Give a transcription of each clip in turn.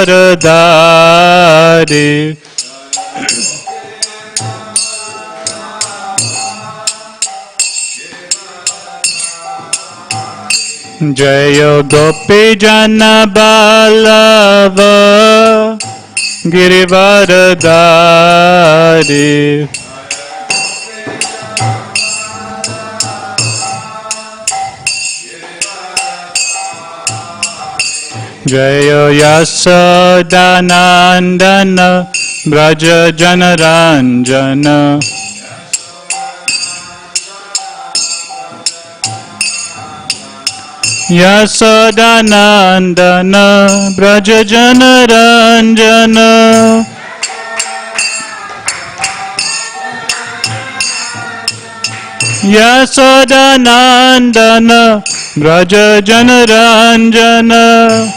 Radhare. Jaya Gopi Jana Ballava Girivaradhari. Jaya Yasodanandana Braja Janaranjana. Yasodanandana Braja Janaranjana. Yasodanandana Braja Janaranjana.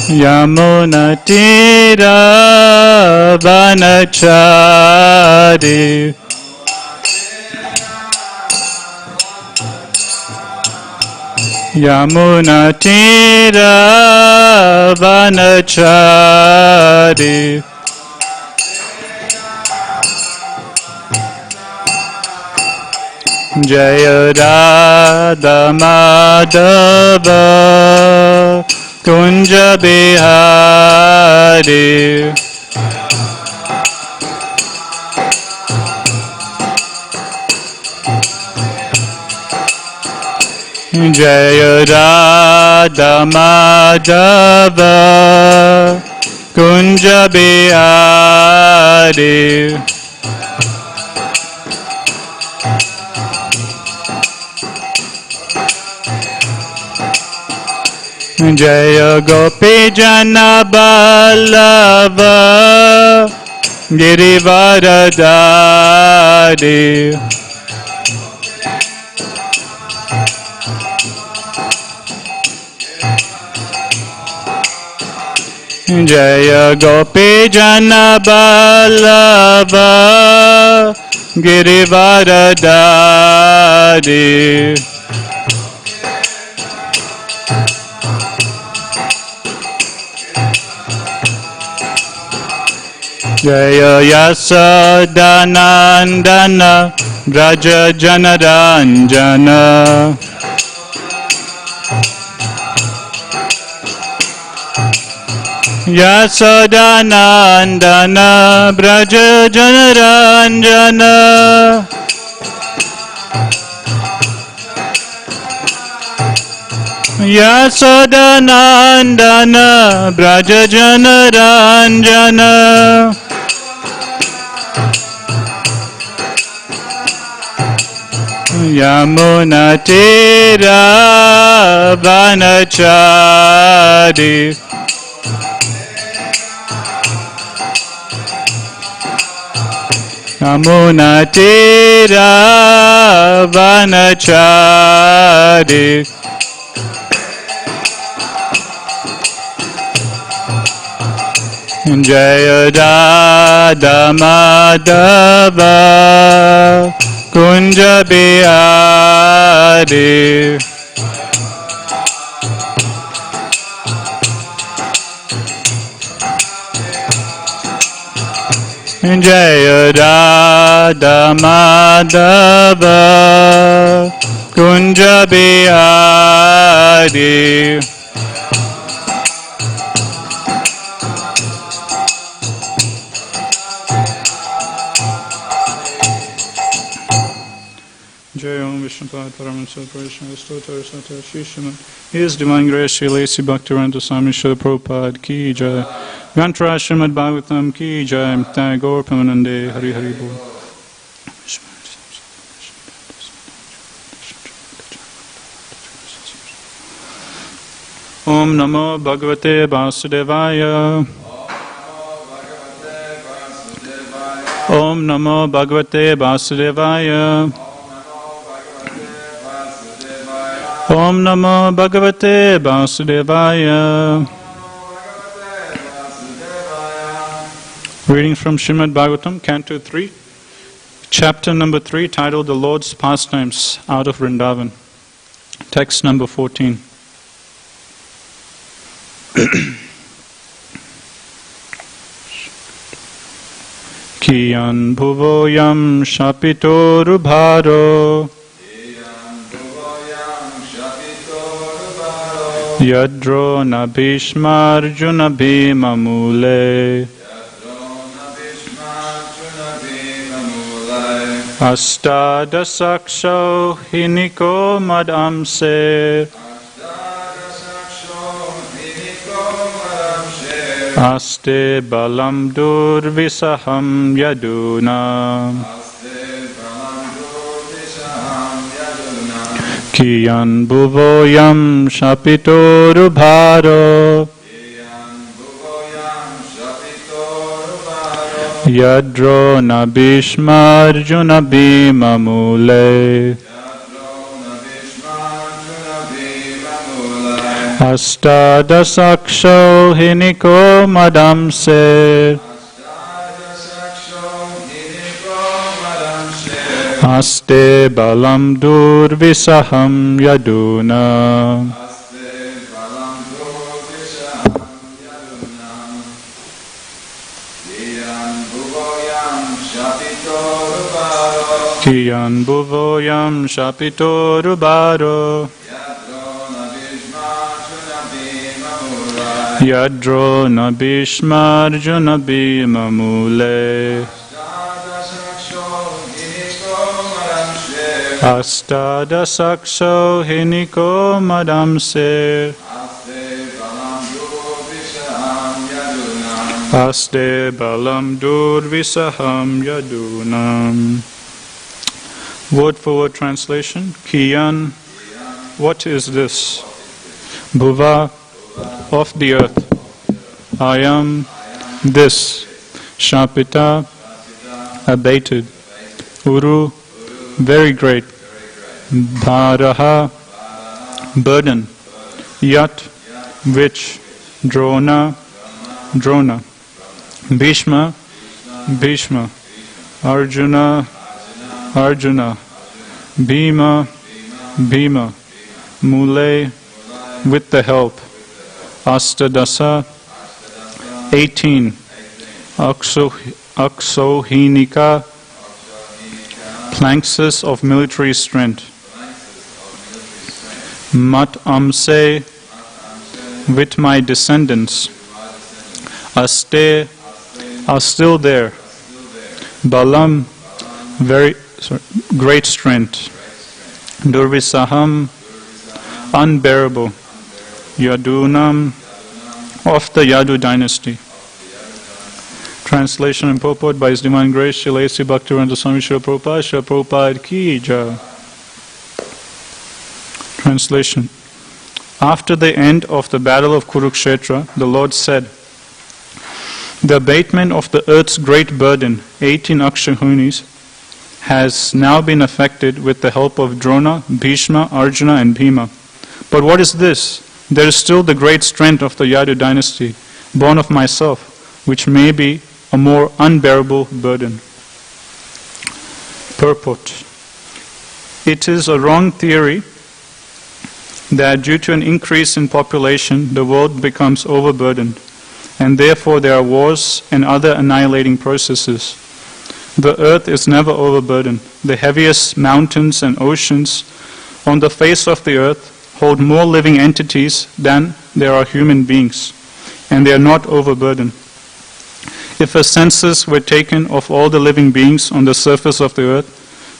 Yamuna Tira Vanachari. Yamuna Tira Vanachari. Jaya Radha Madhava Kunja Bihari. Jaya Radha Madhava Kunja Bihari. Jaya Gopi Jana Ballava Girivaradhari. Jaya Gopi Jana Ballava Girivaradhari. Jaya Yasodanandana Braja Janaranjana. Yasodanandana Braja Janaranjana. Yasodanandana Braja Janaranjana. Yamuna Tira Vanachari. Yamuna Tira Vanachari. Jaya Radha Madhava Kunja Bihari. Jaya Radha Madhava Kunja Bihari. Jai Om Vishnu Pada Paramahansa Parishna Vistotar Sata Shishiman. His Divine Grace Sri Lesi Bhaktivedanta Swami Srila Prabhupada Ki Jai. Granthara Srimad Bhagavatam Ki Jai. Tagore Pamanande Hari Hari Bol. Om Namo Bhagavate Vasudevaya. Om Namo Bhagavate Vasudevaya. Om Namo Bhagavate Vasudevaya. Reading from Srimad Bhagavatam, Canto 3, Chapter number 3, titled The Lord's Pastimes out of Vrindavan. Text number 14. Kiyan bhuvoyam shapitoru Yadro na bhishmarjuna bhimamule Astadasaksho hiniko madamse Aste balam durvisaham yaduna Kiyan bhuvoyam shapitoru bharo Yadro na bhishmarjuna bhimamule Astadasaksho hiniko madamse Aste balam durvisaham yaduna Kiyan bhuvoyam shapitoru bharo Yadro na bhishmarjuna bhimamule Astadasaksho hiniko madamse Aste balam durvisaham yadunam. Word for word translation. Kiyan, what is this? Bhuva, of the earth. Ayam, this. Shapita, abated. Uru, very great. Bharaha, burden. Yat, which. Drona, Drona. Bhishma, Bhishma. Arjuna, Arjuna. Bhima, Bhima. Mule, with the help. Astadasa, 18. Aksohinika, planks of military strength. Mat Amse, with my descendants. Aste, are still there. Balam, great strength. Durvisaham, unbearable. Yadunam, of the Yadu dynasty. Translation and purport by His Divine Grace Srila A.C. Bhaktivedanta Swami Srila Prabhupada, Srila Prabhupada Ki Jai. Translation. After the end of the battle of Kurukshetra, the Lord said, the abatement of the earth's great burden, 18 Akshahunis, has now been effected with the help of Drona, Bhishma, Arjuna and Bhima. But what is this? There is still the great strength of the Yadu dynasty, born of myself, which may be a more unbearable burden. Purport. It is a wrong theory that due to an increase in population, the world becomes overburdened, and therefore there are wars and other annihilating processes. The earth is never overburdened. The heaviest mountains and oceans on the face of the earth hold more living entities than there are human beings, and they are not overburdened. If a census were taken of all the living beings on the surface of the earth,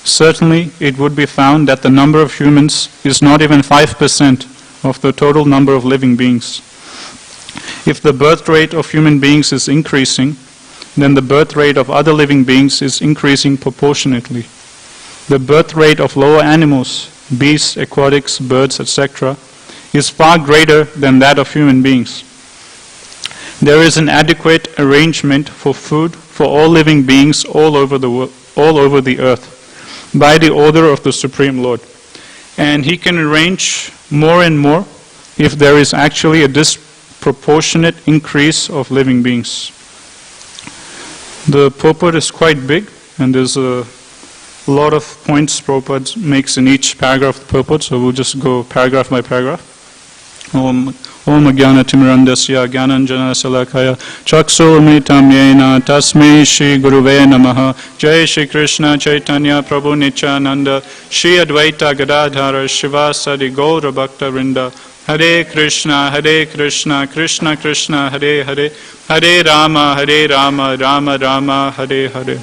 certainly it would be found that the number of humans is not even 5% of the total number of living beings. If the birth rate of human beings is increasing, then the birth rate of other living beings is increasing proportionately. The birth rate of lower animals, beasts, aquatics, birds, etc., is far greater than that of human beings. There is an adequate arrangement for food for all living beings all over the earth by the order of the Supreme Lord. And He can arrange more and more if there is actually a disproportionate increase of living beings. The purport is quite big, and there's a a lot of points Prabhupada makes in each paragraph of the purport, so we'll just go paragraph by paragraph. Om Jnana Timirandasya Jnananjana Salakaya Chaksurmitam Yena Tasmai Shri Guruve Namaha. Jai Shri Krishna Chaitanya Prabhu Nityananda Shri Advaita Gadadhara Shivasadi Gaura Bhakta Vrinda. Hare Krishna Krishna Krishna Hare Hare Hare Rama Rama Rama Hare Hare.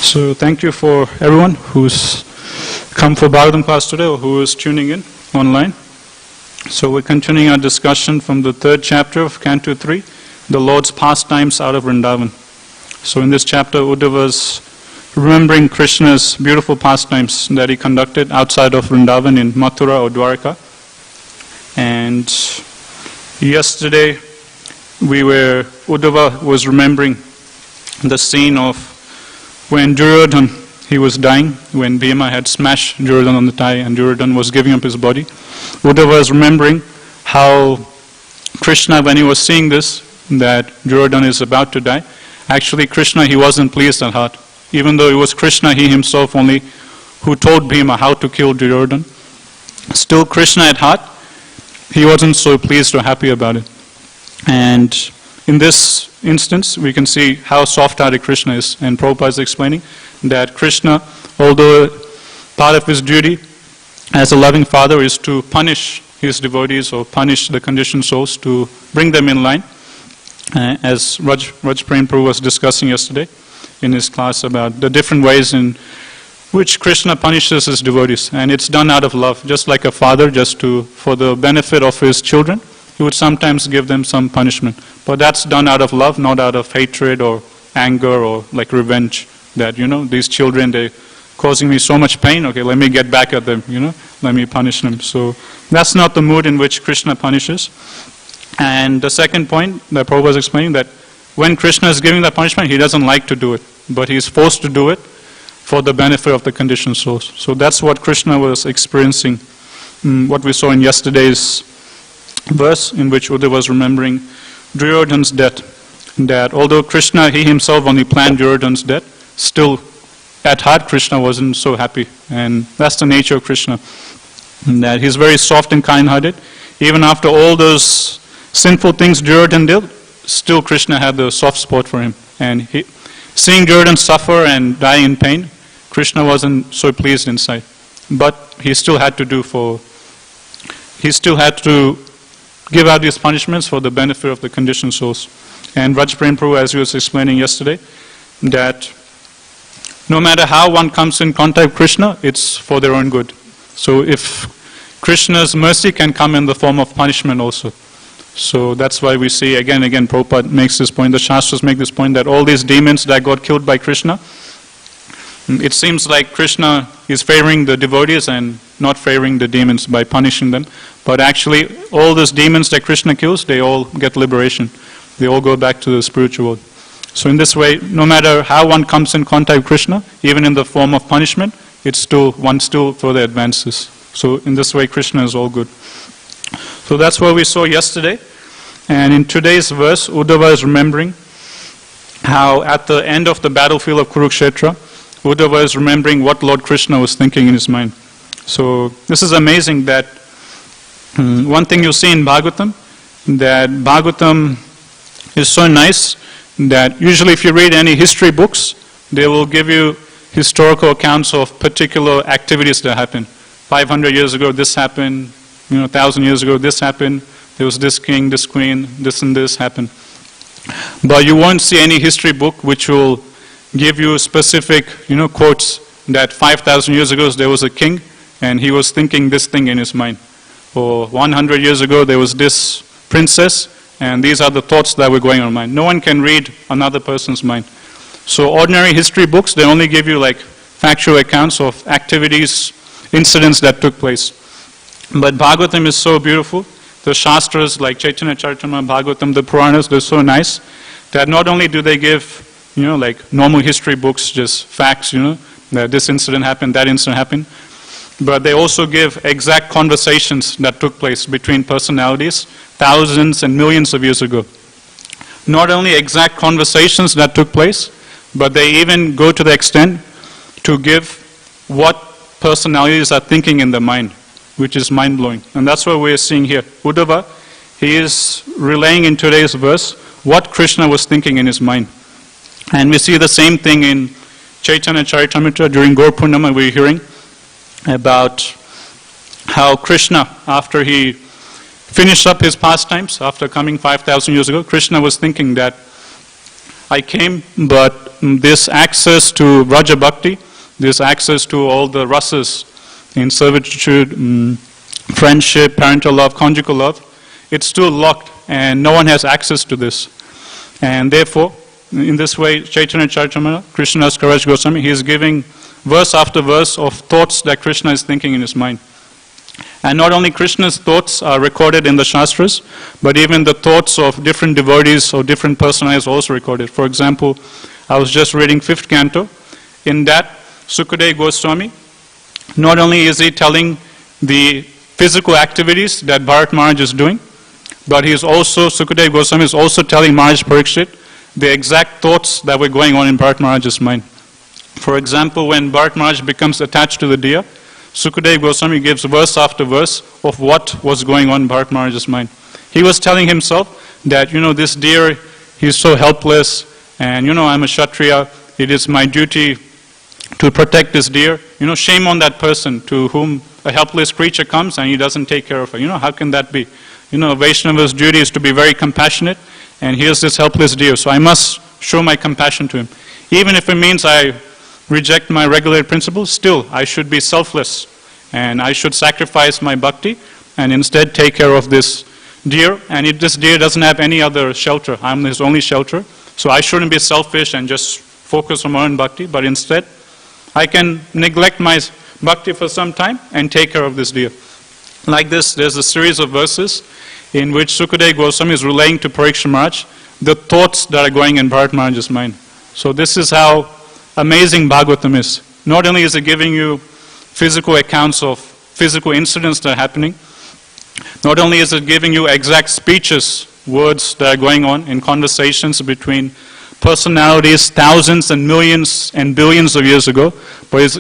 So thank you for everyone who's come for Bhagavatam class today or who is tuning in online. So we're continuing our discussion from the 3rd chapter of Canto 3, the Lord's pastimes out of Vrindavan. So in this chapter, Uddhava was remembering Krishna's beautiful pastimes that he conducted outside of Vrindavan in Mathura or Dwarka. And yesterday, Uddhava was remembering the scene of when Duryodhana, he was dying, when Bhima had smashed Duryodhana on the thigh and Duryodhana was giving up his body. Uddhava was remembering how Krishna, when he was seeing this, that Duryodhana is about to die, actually Krishna, he wasn't pleased at heart. Even though it was Krishna, he himself only, who told Bhima how to kill Duryodhana, still Krishna at heart, he wasn't so pleased or happy about it. And in this instance, we can see how soft-hearted Krishna is. And Prabhupada is explaining that Krishna, although part of his duty as a loving father is to punish his devotees or punish the conditioned souls, to bring them in line, as Raj Prabhu was discussing yesterday in his class about the different ways in which Krishna punishes his devotees. And it's done out of love, just like a father, for the benefit of his children. He would sometimes give them some punishment. But that's done out of love, not out of hatred or anger or like revenge. That, these children, they're causing me so much pain, okay, let me get back at them, let me punish them. So that's not the mood in which Krishna punishes. And the second point that Prabhupada was explaining, that when Krishna is giving that punishment, he doesn't like to do it, but he is forced to do it for the benefit of the conditioned souls. So that's what Krishna was experiencing, what we saw in yesterday's verse, in which Uddhava was remembering Duryodhana's death, that although Krishna, he himself only planned Duryodhana's death, still at heart Krishna wasn't so happy. And that's the nature of Krishna, that he's very soft and kind-hearted. Even after all those sinful things Duryodhana did, still Krishna had the soft spot for him. And seeing Duryodhana suffer and die in pain, Krishna wasn't so pleased inside. But he still had to give out these punishments for the benefit of the conditioned souls. And Raj Prabhu, as he was explaining yesterday, that no matter how one comes in contact with Krishna, it's for their own good. So if Krishna's mercy can come in the form of punishment also. So that's why we see again Prabhupada makes this point, the Shastras make this point, that all these demons that got killed by Krishna, it seems like Krishna is favoring the devotees and not favoring the demons by punishing them. But actually, all those demons that Krishna kills, they all get liberation. They all go back to the spiritual world. So in this way, no matter how one comes in contact with Krishna, even in the form of punishment, one still further advances. So in this way, Krishna is all good. So that's what we saw yesterday. And in today's verse, Uddhava is remembering how at the end of the battlefield of Kurukshetra, Uddhava is remembering what Lord Krishna was thinking in his mind. So this is amazing that one thing you see in Bhagavatam, that Bhagavatam is so nice that usually if you read any history books, they will give you historical accounts of particular activities that happened. 500 years ago this happened, 1,000 years ago this happened, there was this king, this queen, this and this happened. But you won't see any history book which will give you specific, quotes that 5,000 years ago there was a king and he was thinking this thing in his mind. Or 100 years ago there was this princess and these are the thoughts that were going on in mind. No one can read another person's mind. So ordinary history books, they only give you like factual accounts of activities, incidents that took place. But Bhagavatam is so beautiful. The Shastras like Chaitanya Charitamrita, Bhagavatam, the Puranas, they're so nice that not only do they give like normal history books, just facts, that this incident happened, that incident happened, but they also give exact conversations that took place between personalities thousands and millions of years ago. not only exact conversations that took place, but they even go to the extent to give what personalities are thinking in the mind, which is mind-blowing. And that's what we're seeing here. Uddhava, he is relaying in today's verse what Krishna was thinking in his mind. And we see the same thing in Chaitanya Charitamrita. During Gaur Purnima, we're hearing about how Krishna, after he finished up his pastimes, after coming 5,000 years ago, Krishna was thinking that I came, but this access to Vraja Bhakti, this access to all the rasas in servitude, friendship, parental love, conjugal love, it's still locked and no one has access to this. And therefore, in this way, Chaitanya Charitamrita, Krishna's Kaviraj Goswami, he is giving verse after verse of thoughts that Krishna is thinking in his mind. And not only Krishna's thoughts are recorded in the Shastras, but even the thoughts of different devotees or different personalities are also recorded. For example, I was just reading 5th canto. In that, Sukadeva Goswami, not only is he telling the physical activities that Bharat Maharaj is doing, but he is also, Sukadeva Goswami is also telling Maharaj Parikshit the exact thoughts that were going on in Bharat Maharaj's mind. For example, when Bharat Maharaj becomes attached to the deer, Sukadeva Goswami gives verse after verse of what was going on in Bharat Maharaj's mind. He was telling himself that, this deer, he's so helpless, and I'm a Kshatriya, it is my duty to protect this deer. Shame on that person to whom a helpless creature comes and he doesn't take care of her. How can that be? A Vaishnava's duty is to be very compassionate, and here's this helpless deer, so I must show my compassion to him. Even if it means I reject my regulated principles, still I should be selfless and I should sacrifice my bhakti and instead take care of this deer. And if this deer doesn't have any other shelter, I'm his only shelter, so I shouldn't be selfish and just focus on my own bhakti, but instead I can neglect my bhakti for some time and take care of this deer. Like this, there's a series of verses in which Sukadeva Goswami is relaying to Parikshit Maharaj the thoughts that are going in Bharat Maharaj's mind. So this is how amazing Bhagavatam is. Not only is it giving you physical accounts of physical incidents that are happening, not only is it giving you exact speeches, words that are going on in conversations between personalities thousands and millions and billions of years ago, but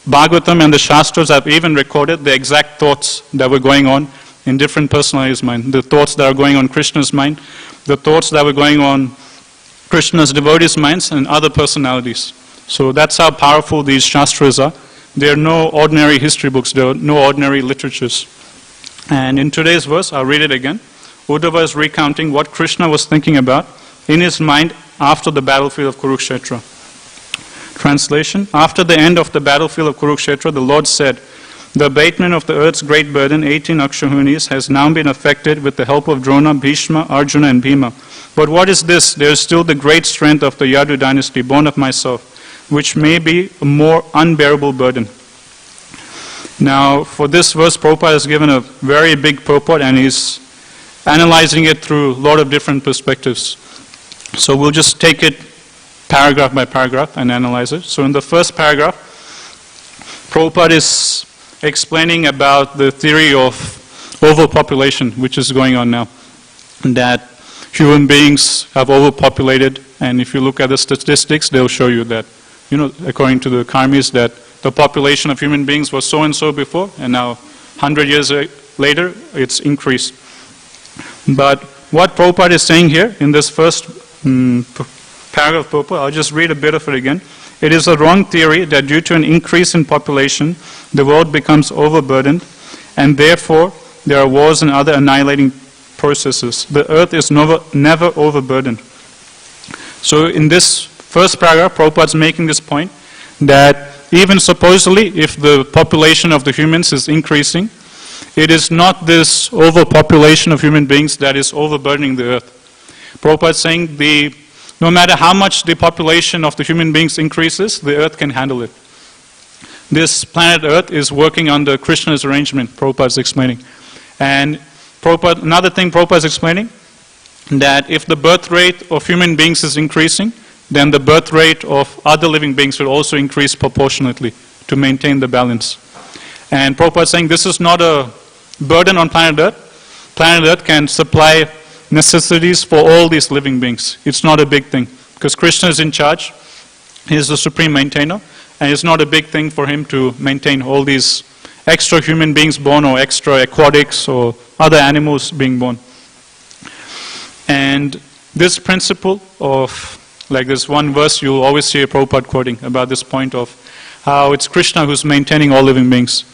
Bhagavatam and the Shastras have even recorded the exact thoughts that were going on in different personalities' mind, the thoughts that are going on Krishna's mind, the thoughts that were going on Krishna's devotees' minds and other personalities. So that's how powerful these Shastras are. They are no ordinary history books, they are no ordinary literatures. And in today's verse, I'll read it again. Uddhava is recounting what Krishna was thinking about in his mind after the battlefield of Kurukshetra. Translation: After the end of the battlefield of Kurukshetra, the Lord said, "The abatement of the earth's great burden, 18 Akshahunis, has now been effected with the help of Drona, Bhishma, Arjuna and Bhima. But what is this? There is still the great strength of the Yadu dynasty, born of myself, which may be a more unbearable burden." Now, for this verse, Prabhupada has given a very big purport and he's analyzing it through a lot of different perspectives. So we'll just take it paragraph by paragraph and analyze it. So in the first paragraph, Prabhupada is explaining about the theory of overpopulation, which is going on now. That human beings have overpopulated, and if you look at the statistics, they'll show you that, according to the karmis, that the population of human beings was so and so before, and now 100 years later, it's increased. But what Prabhupada is saying here in this first paragraph, Prabhupada, I'll just read a bit of it again. It is a wrong theory that due to an increase in population, the world becomes overburdened, and therefore there are wars and other annihilating processes. The earth is never overburdened. So in this first paragraph, Prabhupada is making this point that even supposedly, if the population of the humans is increasing, it is not this overpopulation of human beings that is overburdening the earth. Prabhupada is saying no matter how much the population of the human beings increases, the earth can handle it. This planet Earth is working under Krishna's arrangement, Prabhupada is explaining. And another thing Prabhupada is explaining, that if the birth rate of human beings is increasing, then the birth rate of other living beings will also increase proportionately to maintain the balance. And Prabhupada is saying this is not a burden on planet Earth. Planet Earth can supply necessities for all these living beings. It's not a big thing, because Krishna is in charge. He is the supreme maintainer, and it's not a big thing for him to maintain all these extra human beings born, or extra aquatics or other animals being born. And this principle of, like this one verse you'll always see a Prabhupada quoting about this point of how it's Krishna who's maintaining all living beings.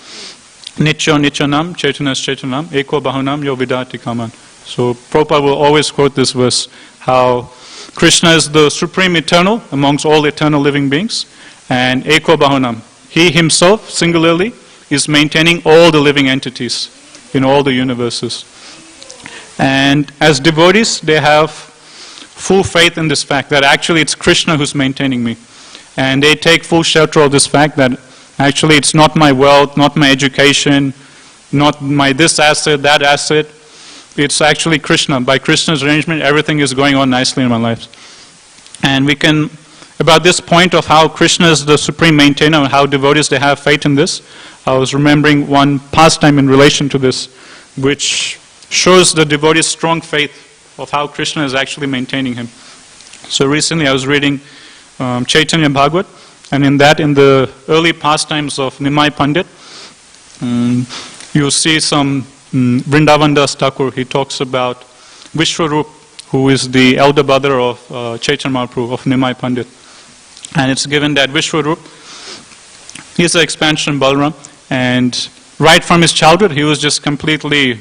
Nityo Nityanam Chaitanas Chaitanam Eko Bahunam Yo Vidati Kaman. So Prabhupada will always quote this verse, how Krishna is the supreme eternal amongst all eternal living beings, and Eko Bahunam, he himself singularly is maintaining all the living entities in all the universes. And as devotees, they have full faith in this fact that actually it's Krishna who's maintaining me. And they take full shelter of this fact that actually it's not my wealth, not my education, not my this asset, that asset. It's actually Krishna. By Krishna's arrangement, everything is going on nicely in my life. And we can, about this point of how Krishna is the supreme maintainer and how devotees, they have faith in this, I was remembering one pastime in relation to this, which shows the devotee's strong faith of how Krishna is actually maintaining him. So recently I was reading Chaitanya Bhagavat, and in the early pastimes of Nimai Pandit, you see some Vrindavan Das Thakur, he talks about Vishwarup, who is the elder brother of Chaitanya Mahaprabhu, of Nimai Pandit. And it's given that Vishwarup, he's the expansion of Balaram, and right from his childhood, he was just completely,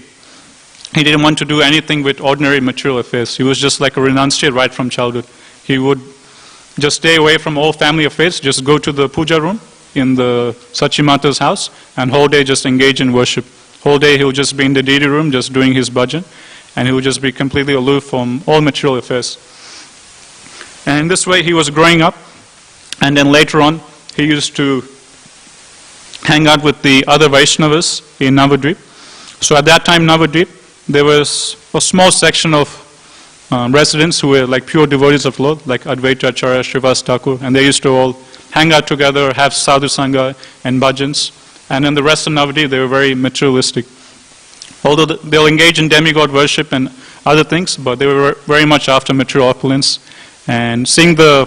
he didn't want to do anything with ordinary material affairs. He was just like a renunciate right from childhood. He would just stay away from all family affairs, just go to the puja room in the Sachimata's house, and whole day just engage in worship. Whole day he would just be in the deity room, just doing his bhajan, and he would just be completely aloof from all material affairs. And in this way he was growing up, and then later on he used to hang out with the other Vaishnavas in Navadvip. So at that time, Navadvip, there was a small section of residents who were like pure devotees of Lord, like Advaita Acharya, Srivas Thakur, and they used to all hang out together, have sadhu sangha and bhajans. And in the rest of Navadvip, they were very materialistic. Although they'll engage in demigod worship and other things, but they were very much after material opulence. And seeing the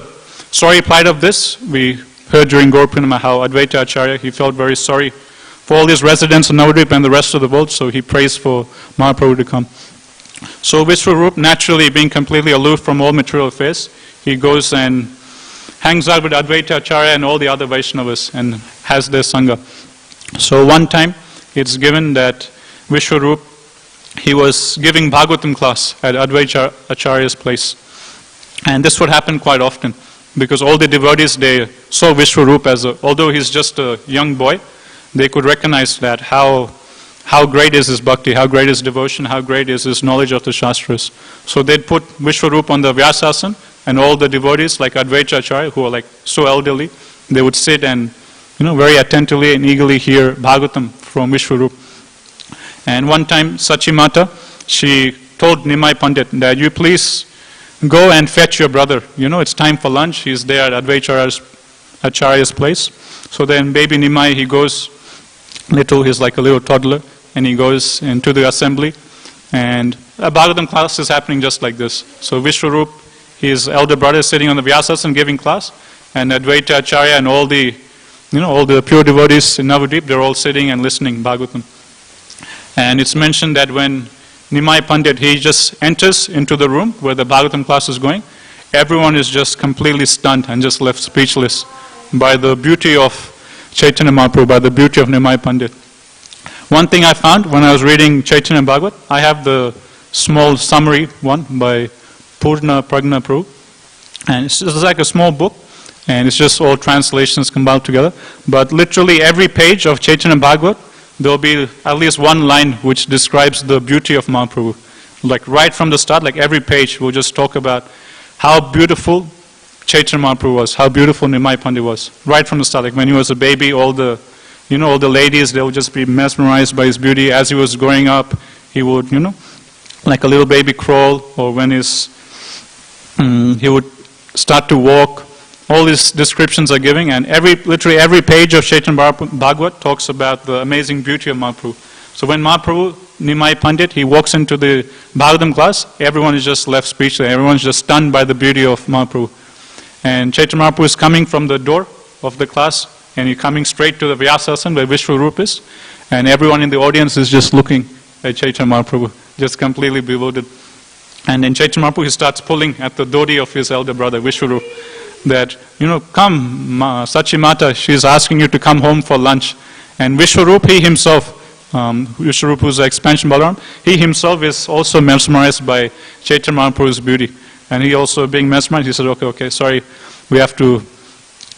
sorry plight of this, we heard during Gaur Purnima how Advaita Acharya, he felt very sorry for all these residents in Navadvip and the rest of the world, so he prays for Mahaprabhu to come. So Vishwarup, naturally being completely aloof from all material affairs, he goes and hangs out with Advaita Acharya and all the other Vaishnavas and has their sangha. So one time, it's given that Vishwarup, he was giving Bhagavatam class at Advaita Acharya's place. And this would happen quite often, because all the devotees, they saw Vishwarup as although he's just a young boy, they could recognize that how great is his bhakti, how great is devotion, how great is his knowledge of the Shastras. So they'd put Vishwarup on the Vyasasana, and all the devotees like Advaita Acharya, who are like so elderly, they would sit and very attentively and eagerly hear Bhagavatam from Vishwarup. And one time Sachimata, she told Nimai Pandit that you please go and fetch your brother. It's time for lunch. He's there at Advaita Acharya's place. So then baby Nimai, he goes, he's like a little toddler, and he goes into the assembly, and a Bhagavatam class is happening just like this. So Vishwarup, his elder brother, is sitting on the Vyasasana giving class, and Advaita Acharya and all the pure devotees in Navadvip, they're all sitting and listening Bhagavatam. And it's mentioned that when Nimai Pandit, he just enters into the room where the Bhagavatam class is going, everyone is just completely stunned and just left speechless by the beauty of Chaitanya Mahaprabhu, by the beauty of Nimai Pandit. One thing I found when I was reading Chaitanya Bhagavat, I have the small summary one by Purna Pragna Prabhu, and it's like a small book, and it's just all translations compiled together. But literally every page of Chaitanya Bhagavat, there will be at least one line which describes the beauty of Mahaprabhu. Like right from the start, like every page will just talk about how beautiful Chaitanya Mahaprabhu was, how beautiful Nimai Pandit was. Right from the start, like when he was a baby, all the ladies, they would just be mesmerized by his beauty. As he was growing up, he would, like a little baby crawl, or when he would start to walk. All these descriptions are giving, and literally every page of Chaitanya Bhagavat talks about the amazing beauty of Mahaprabhu. So when Mahaprabhu Nimai Pandit, he walks into the Bhagavatam class, everyone is just left speechless, everyone's just stunned by the beauty of Mahaprabhu. And Chaitanya Mahaprabhu is coming from the door of the class, and he's coming straight to the Vyasasana where Vishwarup is, and everyone in the audience is just looking at Chaitanya Mahaprabhu, just completely bewildered. And then Chaitanya Mahaprabhu, he starts pulling at the dhoti of his elder brother, Vishwarup, that, come, Sachi Mata, she's asking you to come home for lunch. And Vishwarup, he himself, Vishwarup, who's the expansion Balaram, he himself is also mesmerized by Chaitanya Mahaprabhu's beauty. And he also, being mesmerized, he said, okay, sorry, we have to,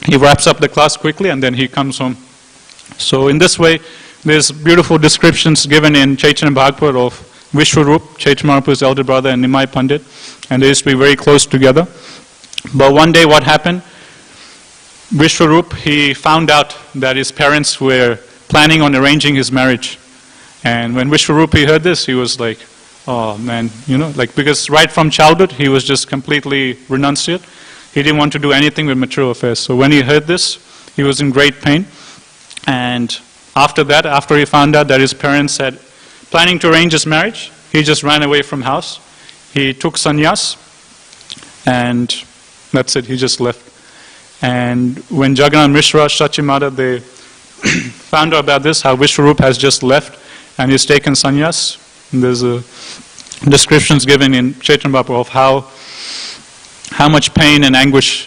he wraps up the class quickly and then he comes home. So in this way, there's beautiful descriptions given in Chaitanya Bhagavad of Vishwarup, Chaitanya Mahaprabhu's elder brother, and Nimai Pandit, and they used to be very close together. But one day what happened, Vishwarup, he found out that his parents were planning on arranging his marriage. And when Vishwarup, he heard this, he was like, oh man, because right from childhood, he was just completely renunciate. He didn't want to do anything with material affairs. So when he heard this, he was in great pain. And after that, after he found out that his parents had planning to arrange his marriage, he just ran away from house. He took sannyas, and that's it, he just left. And when Jagannath Mishra, Sachi Mata, they found out about this, how Vishwarup has just left and he's taken sannyas, and there's descriptions given in Chaitanya Bhagavad of how much pain and anguish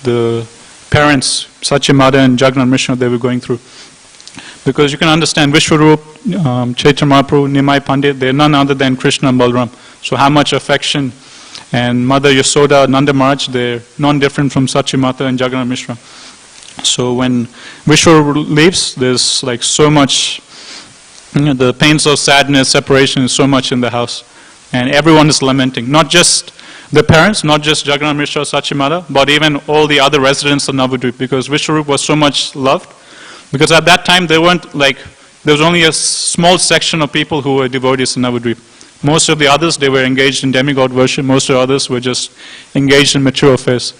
the parents, Sachi Mata and Jagannath Mishra, they were going through. Because you can understand Vishwarup, Chaitanya Mahaprabhu, Nimai Pandit, they're none other than Krishna and Balaram. So how much affection, and Mother Yasoda, Nanda Maharaj, they're non-different from Sachi Mata and Jagannath Mishra. So when Vishwarup leaves, there's like so much, the pains of sadness, separation is so much in the house. And everyone is lamenting, not just the parents, not just Jagannath Mishra, Sachi Mata, but even all the other residents of Navadvip, because Vishwarup was so much loved. Because at that time, there was only a small section of people who were devotees in Navadvip. Most of the others, they were engaged in demigod worship. Most of the others were just engaged in material affairs.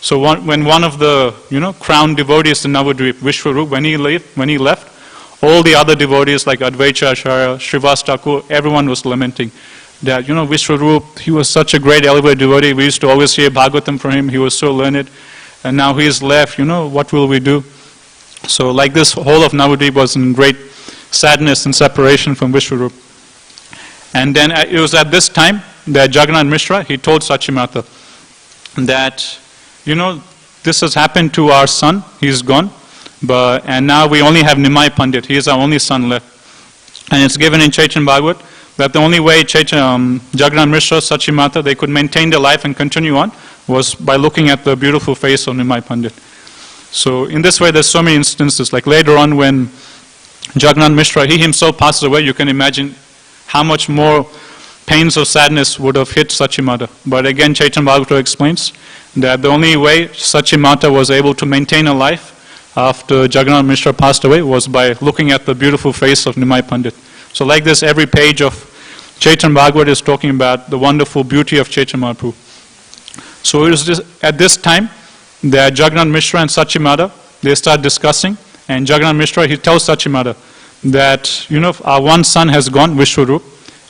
So when one of the crowned devotees in Navadvip, Vishwarup, when he left, all the other devotees like Advaita Acharya, Srivas Thakur, everyone was lamenting that Vishwarup, he was such a great elevated devotee. We used to always hear Bhagavatam from him. He was so learned, and now he is left. What will we do? So like this, whole of Navadvip was in great sadness and separation from Vishwarup. And then it was at this time that Jagannath Mishra, he told Sachi Mata that, this has happened to our son, he's gone, and now we only have Nimai Pandit, he is our only son left. And it's given in Chaitanya Bhagavad that the only way Jagannath Mishra, Sachi Mata, they could maintain their life and continue on was by looking at the beautiful face of Nimai Pandit. So in this way, there's so many instances, like later on when Jagannath Mishra, he himself passes away, you can imagine how much more pains of sadness would have hit Sachi Mata. But again, Chaitanya Bhagavatam explains that the only way Sachi Mata was able to maintain a life after Jagannath Mishra passed away was by looking at the beautiful face of Nimai Pandit. So like this, every page of Chaitanya Bhagavatam is talking about the wonderful beauty of Chaitanya Mahaprabhu. So it was at this time that Jagannath Mishra and Sachi Mata, they start discussing, and Jagannath Mishra, he tells Sachi Mata that, our one son has gone, Vishwarup,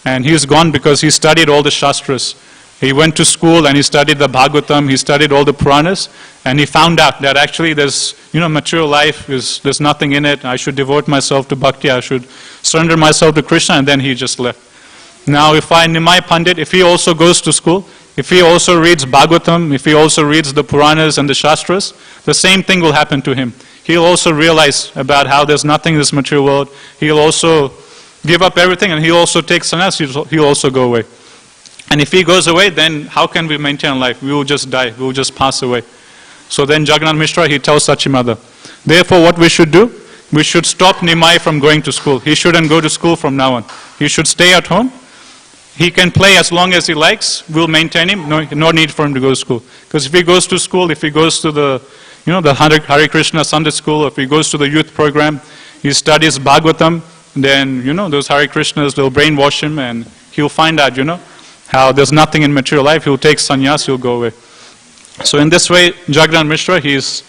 and he's gone because he studied all the Shastras. He went to school and he studied the Bhagavatam, he studied all the Puranas, and he found out that actually there's, material life, there's nothing in it, I should devote myself to bhakti, I should surrender myself to Krishna, and then he just left. Now if Nimai Pandit, if he also goes to school, if he also reads Bhagavatam, if he also reads the Puranas and the Shastras, the same thing will happen to him. He'll also realize about how there's nothing in this material world. He'll also give up everything, and he'll also take sannyas, he'll also go away. And if he goes away, then how can we maintain life? We will just die, we will just pass away. So then Jagannath Mishra, he tells Sachi Mata, therefore what we should do, we should stop Nimai from going to school. He shouldn't go to school from now on. He should stay at home. He can play as long as he likes, we'll maintain him, no need for him to go to school. Because if he goes to school, if he goes to the Hare Krishna Sunday school, if he goes to the youth program, he studies Bhagavatam, then, those Hare Krishnas, they'll brainwash him, and he'll find out, how there's nothing in material life, he'll take sannyas, he'll go away. So in this way, Jagannath Mishra, he's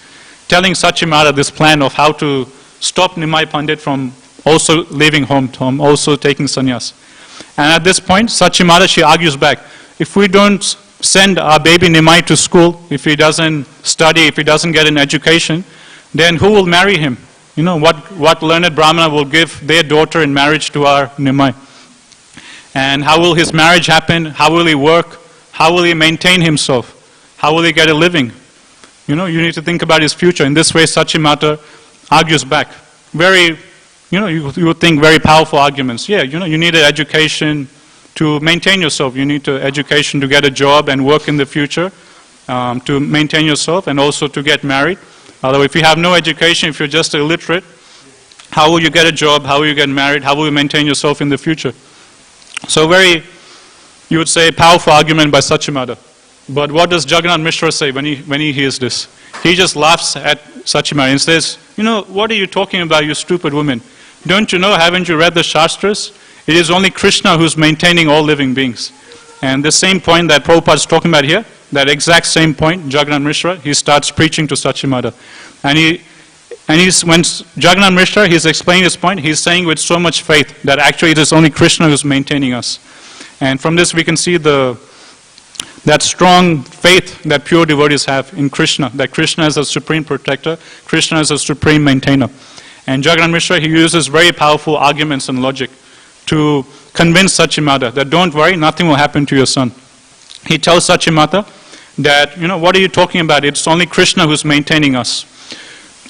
telling Sachi Mata this plan of how to stop Nimai Pandit from also leaving home to home, also taking sannyas. And at this point, Sachimata, she argues back, if we don't send our baby Nimai to school, if he doesn't study, if he doesn't get an education, then who will marry him? You know, what learned Brahmana will give their daughter in marriage to our Nimai? And how will his marriage happen? How will he work? How will he maintain himself? How will he get a living? You know, you need to think about his future. In this way, Sachimata argues back. Very, you know, you would think very powerful arguments. Yeah, you know, you need an education to maintain yourself. You need an education to get a job and work in the future, to maintain yourself, and also to get married. Although if you have no education, if you're just illiterate, how will you get a job? How will you get married? How will you maintain yourself in the future? So very, you would say, powerful argument by Sachimata. But what does Jagannath Mishra say when he hears this? He just laughs at Sachimata and says, you know, what are you talking about, you stupid woman? Don't you know, haven't you read the Shastras? It is only Krishna who's maintaining all living beings. And the same point that Prabhupada is talking about here, that exact same point, Jagannath Mishra, he starts preaching to Sachimata. And when Jagannath Mishra, he's explaining his point, he's saying with so much faith that actually it is only Krishna who's maintaining us. And from this we can see that strong faith that pure devotees have in Krishna, that Krishna is a supreme protector, Krishna is a supreme maintainer. And Jagannath Mishra, he uses very powerful arguments and logic to convince Sachimata that don't worry, nothing will happen to your son. He tells Sachimata that, you know, what are you talking about? It's only Krishna who's maintaining us.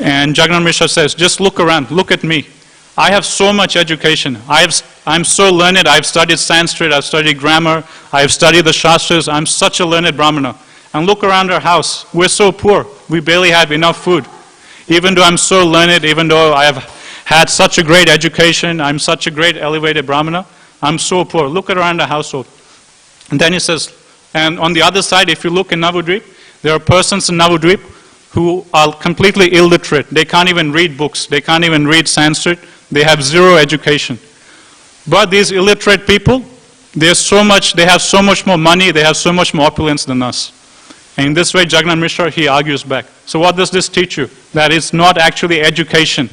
And Jagannath Mishra says, just look around, look at me. I have so much education. I'm so learned. I've studied Sanskrit, I've studied grammar, I've studied the Shastras. I'm such a learned Brahmana. And look around our house. We're so poor. We barely have enough food. Even though I'm so learned, even though I have had such a great education, I'm such a great elevated Brahmana, I'm so poor. Look around our household. And then he says, and on the other side, if you look in Navadvip, there are persons in Navadvip who are completely illiterate. They can't even read books. They can't even read Sanskrit. They have zero education. But these illiterate people, they have so much more money, they have so much more opulence than us. And in this way, Jagannath Mishra, he argues back. So what does this teach you? That it's not actually education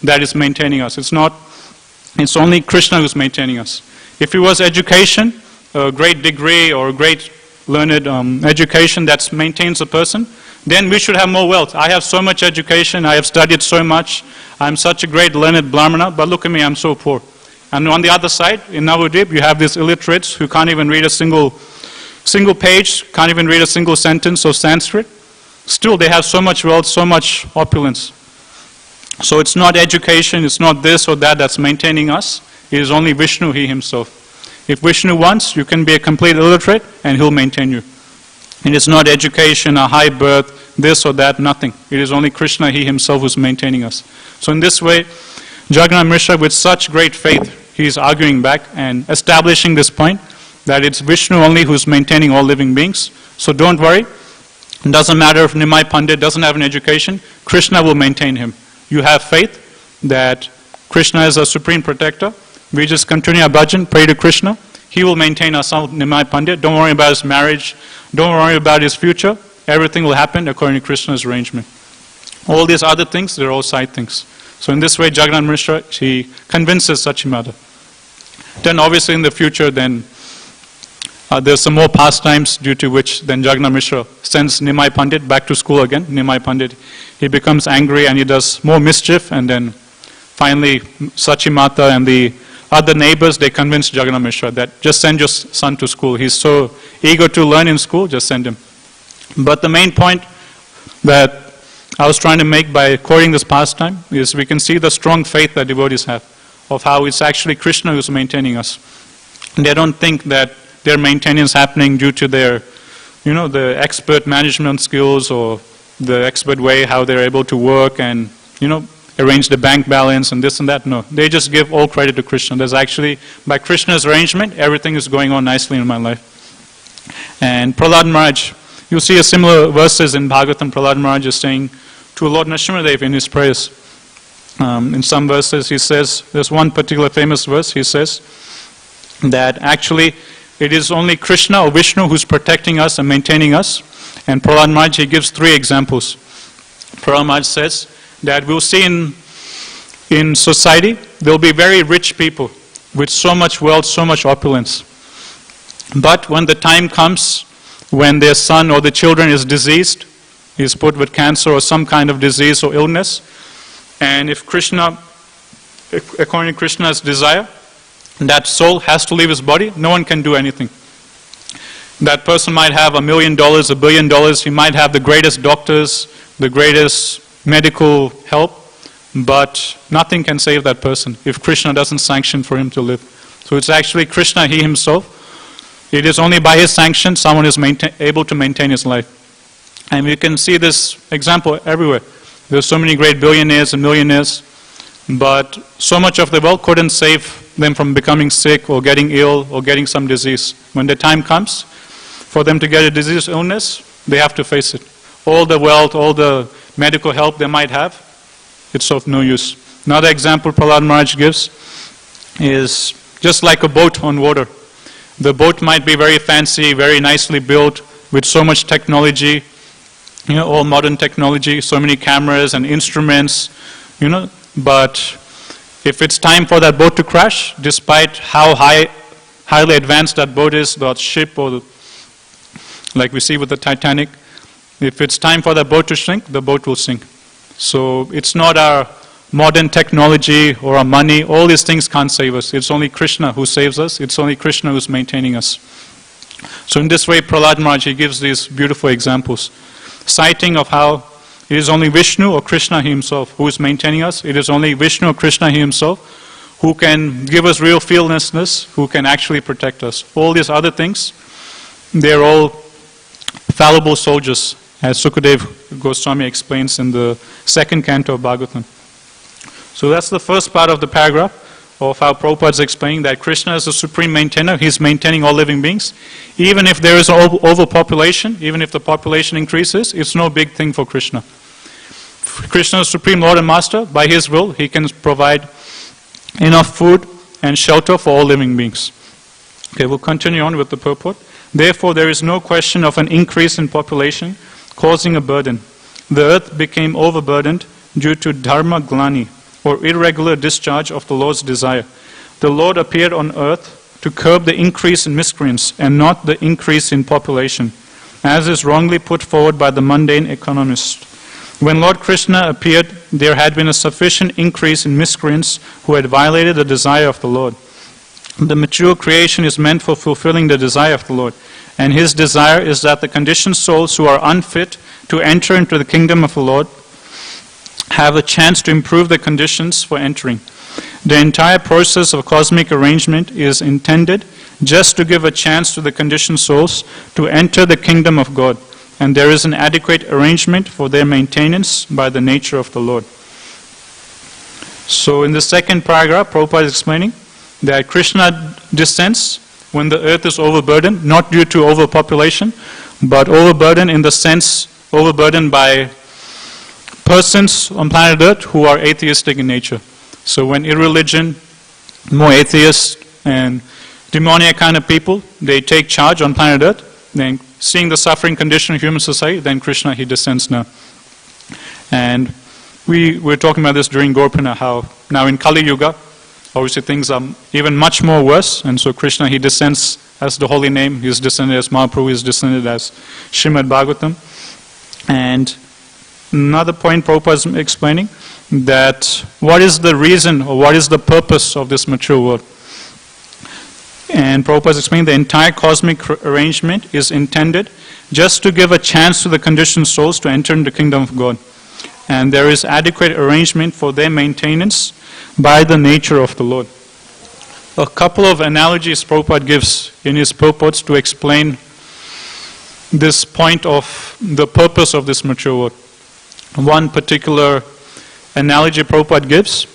that is maintaining us. It's only Krishna who's maintaining us. If it was education, a great degree or a great learned education that maintains a person, then we should have more wealth. I have so much education, I have studied so much, I'm such a great learned Brahmana, but look at me, I'm so poor. And on the other side, in Navadvip, you have these illiterates who can't even read a single page, can't even read a single sentence of Sanskrit. Still, they have so much wealth, so much opulence. So it's not education, it's not this or that that's maintaining us. It is only Vishnu, he himself. If Vishnu wants, you can be a complete illiterate and he'll maintain you. And it's not education, a high birth, this or that, nothing. It is only Krishna, he himself, who's maintaining us. So in this way, Jagannath Mishra, with such great faith, he is arguing back and establishing this point that it's Vishnu only who's maintaining all living beings. So don't worry. It doesn't matter if Nimai Pandit doesn't have an education, Krishna will maintain him. You have faith that Krishna is a supreme protector. We just continue our bhajan, pray to Krishna. He will maintain our son Nimai Pandit. Don't worry about his marriage. Don't worry about his future. Everything will happen according to Krishna's arrangement. All these other things, they're all side things. So in this way, Jagannath Mishra, he convinces Sachimata. Then obviously in the future, then there's some more pastimes due to which then Jagannath Mishra sends Nimai Pandit back to school again. Nimai Pandit, he becomes angry and he does more mischief, and then finally Sachimata and the other neighbors, they convince Jagannath Mishra that just send your son to school. He's so eager to learn in school, just send him. But the main point that I was trying to make by quoting this pastime is we can see the strong faith that devotees have of how it's actually Krishna who's maintaining us. And they don't think that their maintenance is happening due to their, the expert management skills or the expert way how they're able to work and, arrange the bank balance and this and that. No, they just give all credit to Krishna. There's actually, by Krishna's arrangement, everything is going on nicely in my life. And Prahlad Maharaj, you'll see a similar verses in Bhagavatam. Prahlad Maharaj is saying to Lord Nrsimhadev in his prayers. In some verses he says, there's one particular famous verse, he says that actually it is only Krishna or Vishnu who's protecting us and maintaining us. And Prahlad Maharaj, he gives 3 examples. Prahlad Maharaj says that we'll see in in society, there will be very rich people with so much wealth, so much opulence. But when the time comes, when their son or the children is diseased, is put with cancer or some kind of disease or illness, and if Krishna, according to Krishna's desire, that soul has to leave his body, no one can do anything. That person might have $1 million, $1 billion, he might have the greatest doctors, the greatest medical help, but nothing can save that person if Krishna doesn't sanction for him to live. So it's actually Krishna, he himself. It is only by his sanction someone is able to maintain his life. And we can see this example everywhere. There's so many great billionaires and millionaires, but so much of the wealth couldn't save them from becoming sick or getting ill or getting some disease. When the time comes for them to get a disease illness, they have to face it. All the wealth, all the medical help they might have, it's of no use. Another example Prahlad Maharaj gives is just like a boat on water. The boat might be very fancy, very nicely built, with so much technology, all modern technology, so many cameras and instruments, but if it's time for that boat to crash, despite how highly advanced that boat is, that ship, or like we see with the Titanic, if it's time for that boat to sink, the boat will sink. So it's not our modern technology or our money, all these things can't save us. It's only Krishna who saves us, it's only Krishna who's maintaining us. So in this way, Prahlad Maharaj, he gives these beautiful examples, citing of how it is only Vishnu or Krishna himself who is maintaining us. It is only Vishnu or Krishna himself who can give us real fearlessness, who can actually protect us. All these other things, they're all fallible soldiers, as Sukadev Goswami explains in the second canto of Bhagavatam. So that's the first part of the paragraph of how Prabhupada is explaining that Krishna is the supreme maintainer. He's maintaining all living beings. Even if there is overpopulation, even if the population increases, it's no big thing for Krishna. Krishna is Supreme Lord and Master. By His will, He can provide enough food and shelter for all living beings. Okay, we'll continue on with the purport. Therefore, there is no question of an increase in population causing a burden. The earth became overburdened due to dharma glani, or irregular discharge of the Lord's desire. The Lord appeared on earth to curb the increase in miscreants and not the increase in population, as is wrongly put forward by the mundane economist. When Lord Krishna appeared, there had been a sufficient increase in miscreants who had violated the desire of the Lord. The mature creation is meant for fulfilling the desire of the Lord, and His desire is that the conditioned souls who are unfit to enter into the kingdom of the Lord have a chance to improve the conditions for entering. The entire process of cosmic arrangement is intended just to give a chance to the conditioned souls to enter the kingdom of God, and there is an adequate arrangement for their maintenance by the nature of the Lord. So in the second paragraph, Prabhupada is explaining that Krishna descends when the earth is overburdened, not due to overpopulation, but overburdened in the sense, overburdened by persons on planet Earth who are atheistic in nature. So when irreligion, more atheists and demoniac kind of people, they take charge on planet Earth, then seeing the suffering condition of human society, then Krishna, he descends now. And we were talking about this during Gorpana, how now in Kali Yuga, obviously things are even much more worse, and so Krishna, he descends as the holy name, he is descended as Mahaprabhu, he is descended as Srimad Bhagavatam. And another point Prabhupada is explaining, that what is the reason or what is the purpose of this material world? And Prabhupada is explaining the entire cosmic arrangement is intended just to give a chance to the conditioned souls to enter into the kingdom of God. And there is adequate arrangement for their maintenance by the nature of the Lord. A couple of analogies Prabhupada gives in his purports to explain this point of the purpose of this material world. One particular analogy Prabhupada gives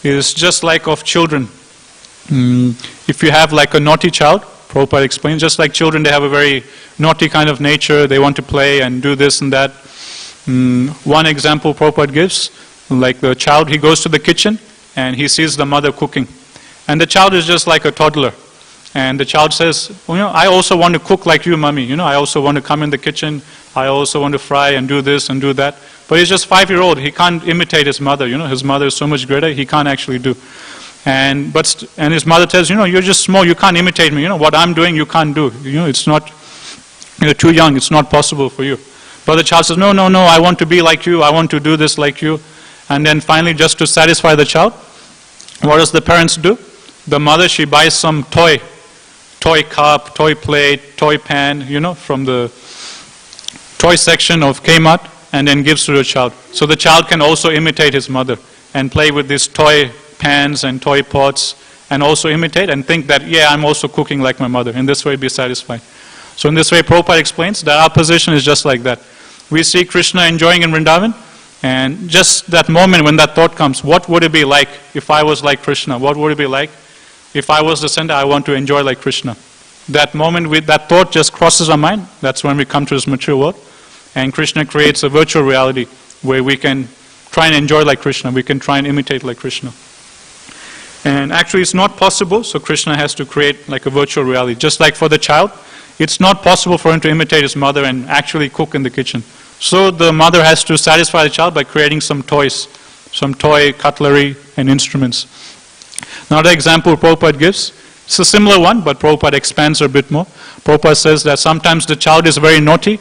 is just like of children. If you have like a naughty child, Prabhupada explains, just like children, they have a very naughty kind of nature, they want to play and do this and that. One example Prabhupada gives, like the child, he goes to the kitchen and he sees the mother cooking. And the child is just like a toddler. And the child says, I also want to cook like you, mommy. I also want to come in the kitchen. I also want to fry and do this and do that. But he's just 5-year-old. He can't imitate his mother. His mother is so much greater. He can't actually do. And his mother tells, you're just small. You can't imitate me. What I'm doing, you can't do. It's not. You're too young. It's not possible for you. But the child says, no, I want to be like you. I want to do this like you. And then finally, just to satisfy the child, what does the parents do? The mother, she buys some toy cup, toy plate, toy pan, from the toy section of Kmart, and then gives to the child. So the child can also imitate his mother and play with these toy pans and toy pots and also imitate and think that, yeah, I'm also cooking like my mother. In this way, be satisfied. So in this way, Prabhupada explains that our position is just like that. We see Krishna enjoying in Vrindavan, and just that moment when that thought comes, what would it be like if I was like Krishna? What would it be like if I was the center? I want to enjoy like Krishna. That moment, that thought just crosses our mind. That's when we come to this material world. And Krishna creates a virtual reality where we can try and enjoy like Krishna. We can try and imitate like Krishna. And actually it's not possible, so Krishna has to create like a virtual reality. Just like for the child, it's not possible for him to imitate his mother and actually cook in the kitchen. So the mother has to satisfy the child by creating some toys, some toy cutlery and instruments. Another example Prabhupada gives, it's a similar one, but Prabhupada expands a bit more. Prabhupada says that sometimes the child is very naughty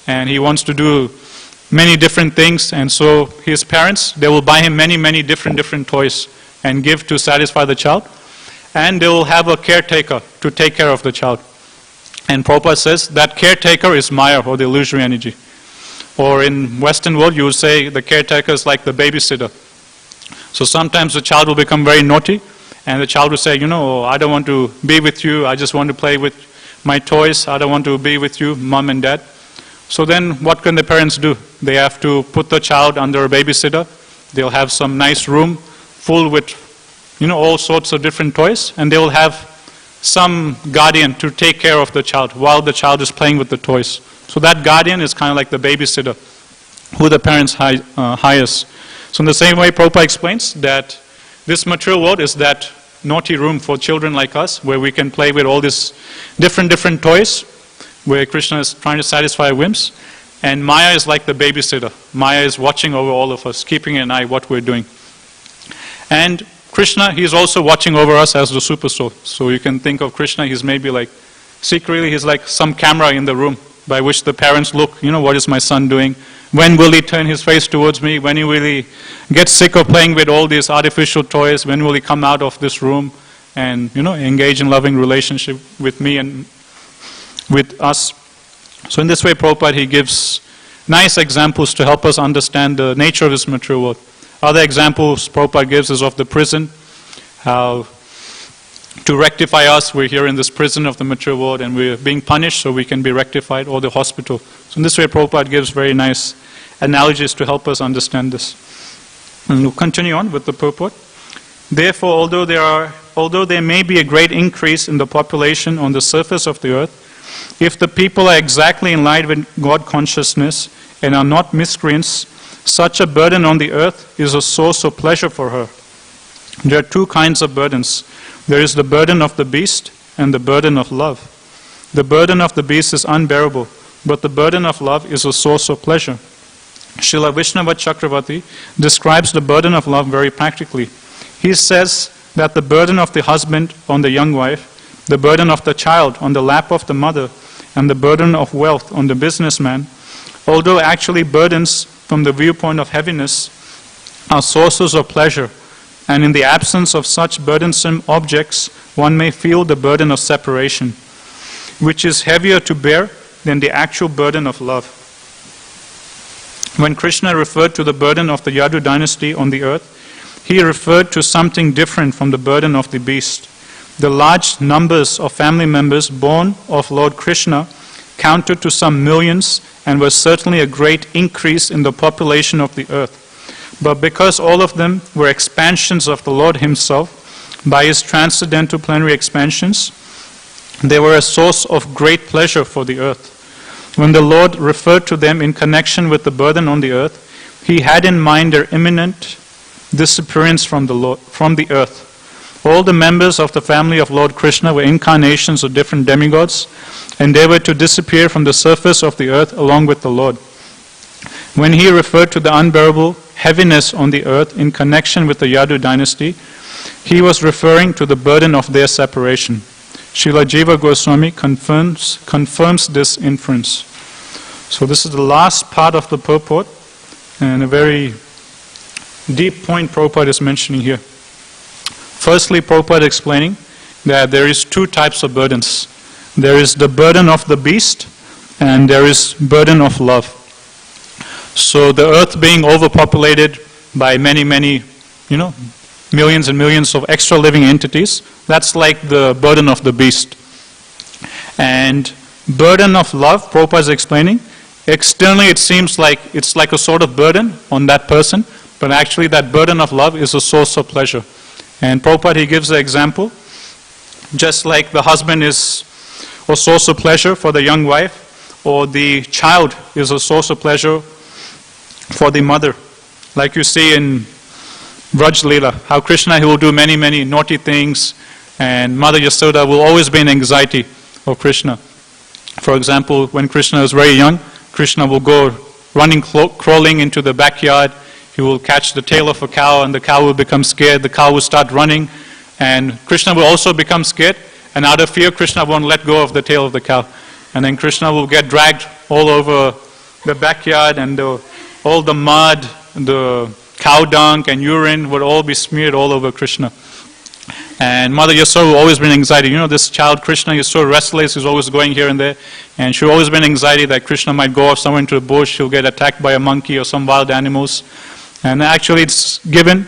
and he wants to do many different things, and so his parents, they will buy him many different toys and give to satisfy the child, and they will have a caretaker to take care of the child. And Prabhupada says that caretaker is Maya, or the illusory energy. Or in Western world, you would say the caretaker is like the babysitter. So sometimes the child will become very naughty, and the child will say, I don't want to be with you, I just want to play with my toys, I don't want to be with you, mom and dad. So then what can the parents do? They have to put the child under a babysitter. They'll have some nice room full with, all sorts of different toys, and they will have some guardian to take care of the child while the child is playing with the toys. So that guardian is kind of like the babysitter who the parents hires. So in the same way, Prabhupada explains that this material world is that naughty room for children like us, where we can play with all these different toys, where Krishna is trying to satisfy our whims. And Maya is like the babysitter. Maya is watching over all of us, keeping an eye what we're doing. And Krishna, he's also watching over us as the super soul. So you can think of Krishna, he's maybe like, secretly he's like some camera in the room by which the parents look, what is my son doing? When will he turn his face towards me? When will he get sick of playing with all these artificial toys? When will he come out of this room and, engage in loving relationship with me and with us? So in this way, Prabhupada, he gives nice examples to help us understand the nature of this material world. Other examples Prabhupada gives is of the prison, how to rectify us, we're here in this prison of the material world and we're being punished so we can be rectified, or the hospital. So in this way, Prabhupada gives very nice analogies to help us understand this. And we'll continue on with the purport. Therefore, although there may be a great increase in the population on the surface of the earth, if the people are exactly in line with God consciousness and are not miscreants, such a burden on the earth is a source of pleasure for her. There are two kinds of burdens. There is the burden of the beast and the burden of love. The burden of the beast is unbearable, but the burden of love is a source of pleasure. Srila Vaishnava Chakravarti describes the burden of love very practically. He says that the burden of the husband on the young wife, the burden of the child on the lap of the mother, and the burden of wealth on the businessman, although actually burdens from the viewpoint of heaviness, are sources of pleasure, and in the absence of such burdensome objects, one may feel the burden of separation, which is heavier to bear than the actual burden of love. When Krishna referred to the burden of the Yadu dynasty on the earth, he referred to something different from the burden of the beast. The large numbers of family members born of Lord Krishna counted to some millions and was certainly a great increase in the population of the earth. But because all of them were expansions of the Lord Himself, by His transcendental plenary expansions, they were a source of great pleasure for the earth. When the Lord referred to them in connection with the burden on the earth, He had in mind their imminent disappearance from the earth. All the members of the family of Lord Krishna were incarnations of different demigods, and they were to disappear from the surface of the earth along with the Lord. When he referred to the unbearable heaviness on the earth in connection with the Yadu dynasty, he was referring to the burden of their separation. Srila Jiva Goswami confirms this inference. So this is the last part of the purport, and a very deep point Prabhupada is mentioning here. Firstly, Prabhupada explaining that there is two types of burdens. There is the burden of the beast, and there is burden of love. So the earth being overpopulated by many, millions and millions of extra living entities, that's like the burden of the beast. And burden of love, Prabhupada is explaining, externally it seems like it's like a sort of burden on that person, but actually that burden of love is a source of pleasure. And Prabhupada, he gives the example, just like the husband is a source of pleasure for the young wife, or the child is a source of pleasure for the mother. Like you see in Vraj Leela, how Krishna, he will do many, many naughty things, and Mother Yasoda will always be in anxiety of Krishna. For example, when Krishna is very young, Krishna will go running, crawling into the backyard. He will catch the tail of a cow, and the cow will become scared. The cow will start running, and Krishna will also become scared. And out of fear, Krishna won't let go of the tail of the cow. And then Krishna will get dragged all over the backyard, and all the mud, the cow dung and urine would all be smeared all over Krishna. And Mother Yasoda will always be in anxiety. This child Krishna is so restless, he's always going here and there. And she'll always be in anxiety that Krishna might go off somewhere into the bush, he'll get attacked by a monkey or some wild animals. And actually it's given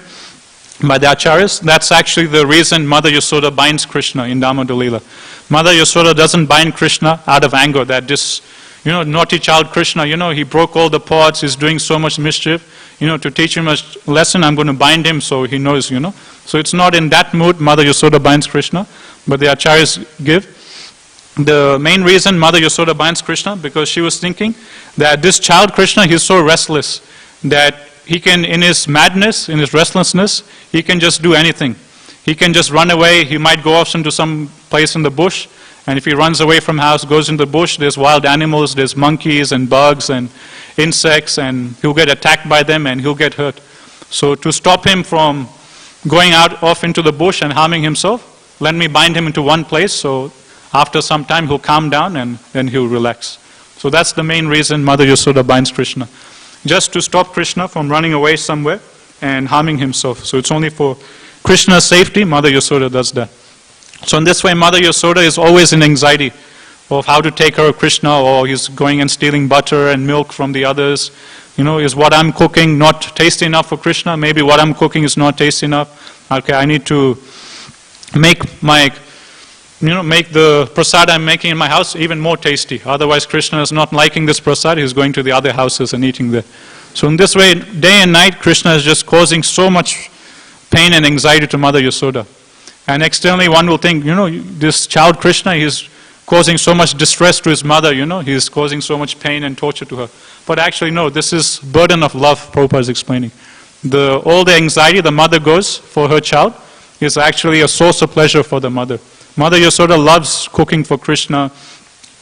by the Acharyas, that's actually the reason Mother Yasoda binds Krishna in Damodar Leela. Mother Yasoda doesn't bind Krishna out of anger, that this naughty child Krishna, he broke all the pots, he's doing so much mischief. To teach him a lesson, I'm going to bind him so he knows, So it's not in that mood Mother Yasoda binds Krishna, but the Acharyas give. The main reason Mother Yasoda binds Krishna, because she was thinking that this child Krishna, he's so restless that he can, in his madness, in his restlessness, he can just do anything. He can just run away, he might go off into some place in the bush, and if he runs away from house, goes into the bush, there's wild animals, there's monkeys and bugs and insects, and he'll get attacked by them and he'll get hurt. So to stop him from going out off into the bush and harming himself, let me bind him into one place, so after some time he'll calm down and then he'll relax. So that's the main reason Mother Yasoda binds Krishna. Just to stop Krishna from running away somewhere and harming himself. So it's only for Krishna's safety, Mother Yasoda does that. So in this way, Mother Yasoda is always in anxiety of how to take care of Krishna, or he's going and stealing butter and milk from the others. Is what I'm cooking not tasty enough for Krishna? Maybe what I'm cooking is not tasty enough. Okay, I need to make the prasad I'm making in my house even more tasty. Otherwise, Krishna is not liking this prasad, he's going to the other houses and eating there. So in this way, day and night, Krishna is just causing so much pain and anxiety to Mother Yasoda. And externally, one will think, this child Krishna, he's causing so much distress to his mother, he's causing so much pain and torture to her. But actually, no, this is burden of love, Prabhupada is explaining. All the anxiety the mother goes for her child is actually a source of pleasure for the mother. Mother Yasoda loves cooking for Krishna.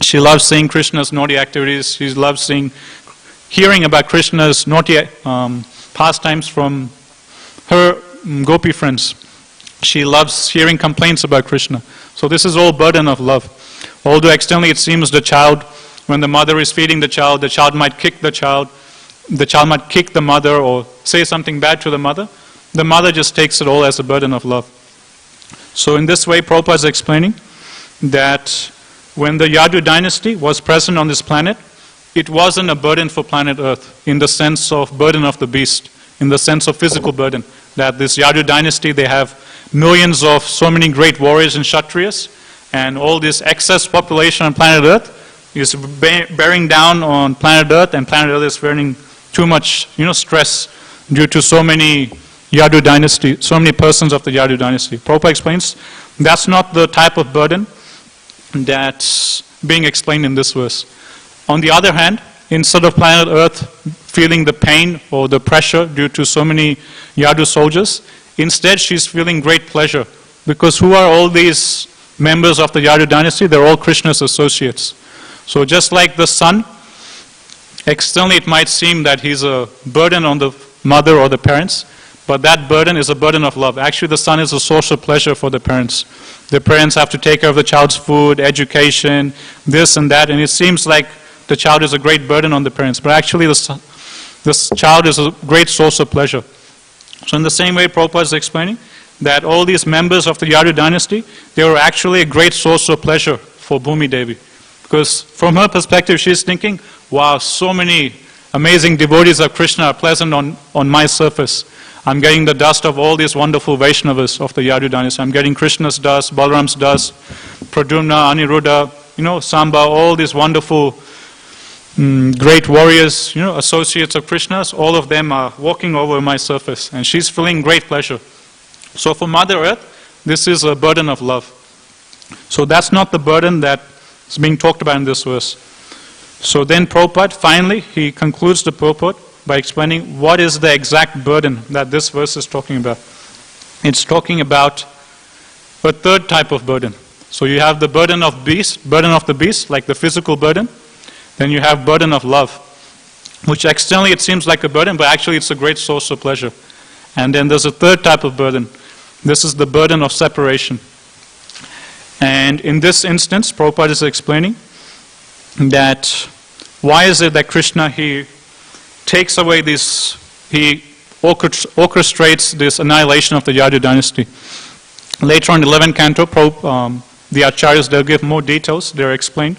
She loves seeing Krishna's naughty activities. She loves hearing about Krishna's naughty pastimes from her gopi friends. She loves hearing complaints about Krishna. So this is all burden of love. Although externally it seems the child, when the mother is feeding the child might kick the child might kick the mother or say something bad to the mother just takes it all as a burden of love. So in this way, Prabhupada is explaining that when the Yadu dynasty was present on this planet, it wasn't a burden for planet Earth in the sense of burden of the beast, in the sense of physical burden. That this Yadu dynasty, they have millions of so many great warriors and Kshatriyas, and all this excess population on planet Earth is bearing down on planet Earth, and planet Earth is bearing too much stress due to so many Yadu dynasty, so many persons of the Yadu dynasty. Prabhupada explains that's not the type of burden that's being explained in this verse. On the other hand, instead of planet Earth feeling the pain or the pressure due to so many Yadu soldiers, instead she's feeling great pleasure. Because who are all these members of the Yadu dynasty? They're all Krishna's associates. So just like the sun, externally it might seem that he's a burden on the mother or the parents, but that burden is a burden of love. Actually, the son is a source of pleasure for the parents. The parents have to take care of the child's food, education, this and that, and it seems like the child is a great burden on the parents, but actually this child is a great source of pleasure. So in the same way, Prabhupada is explaining that all these members of the Yadu dynasty, they were actually a great source of pleasure for Bhumi Devi. Because from her perspective, she's thinking, wow, so many amazing devotees of Krishna are present on my surface. I'm getting the dust of all these wonderful Vaishnavas of the Yadu dynasty. I'm getting Krishna's dust, Balaram's dust, Pradyumna, Aniruddha, Samba, all these wonderful great warriors, associates of Krishna's, all of them are walking over my surface, and she's feeling great pleasure. So for Mother Earth, this is a burden of love. So that's not the burden that is being talked about in this verse. So then Prabhupada, finally, he concludes the purport by explaining what is the exact burden that this verse is talking about. It's talking about a third type of burden. So you have the burden of the beast, like the physical burden. Then you have burden of love, which externally it seems like a burden, but actually it's a great source of pleasure. And then there's a third type of burden. This is the burden of separation. And in this instance, Prabhupada is explaining that why is it that Krishna, he takes away this, he orchestrates this annihilation of the Yadu dynasty. Later on in the 11th canto, the Acharyas, they'll give more details, they'll explain.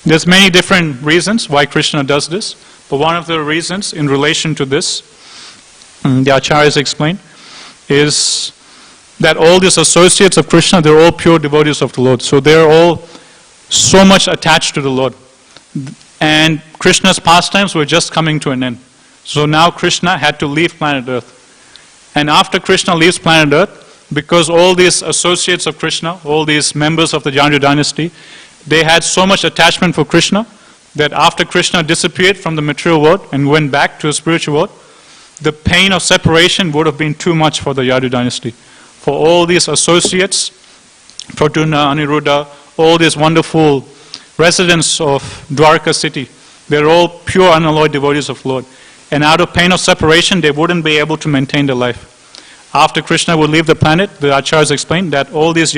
There's many different reasons why Krishna does this, but one of the reasons in relation to this, the Acharyas explain, is that all these associates of Krishna, they're all pure devotees of the Lord. So they're all so much attached to the Lord. And Krishna's pastimes were just coming to an end. So now Krishna had to leave planet Earth. And after Krishna leaves planet Earth, because all these associates of Krishna, all these members of the Yadu dynasty, they had so much attachment for Krishna that after Krishna disappeared from the material world and went back to the spiritual world, the pain of separation would have been too much for the Yadu dynasty. For all these associates, Pradyumna, Aniruddha, all these wonderful residents of Dwarka city, they're all pure unalloyed devotees of Lord. And out of pain of separation, they wouldn't be able to maintain their life. After Krishna would leave the planet, the Acharyas explained that all these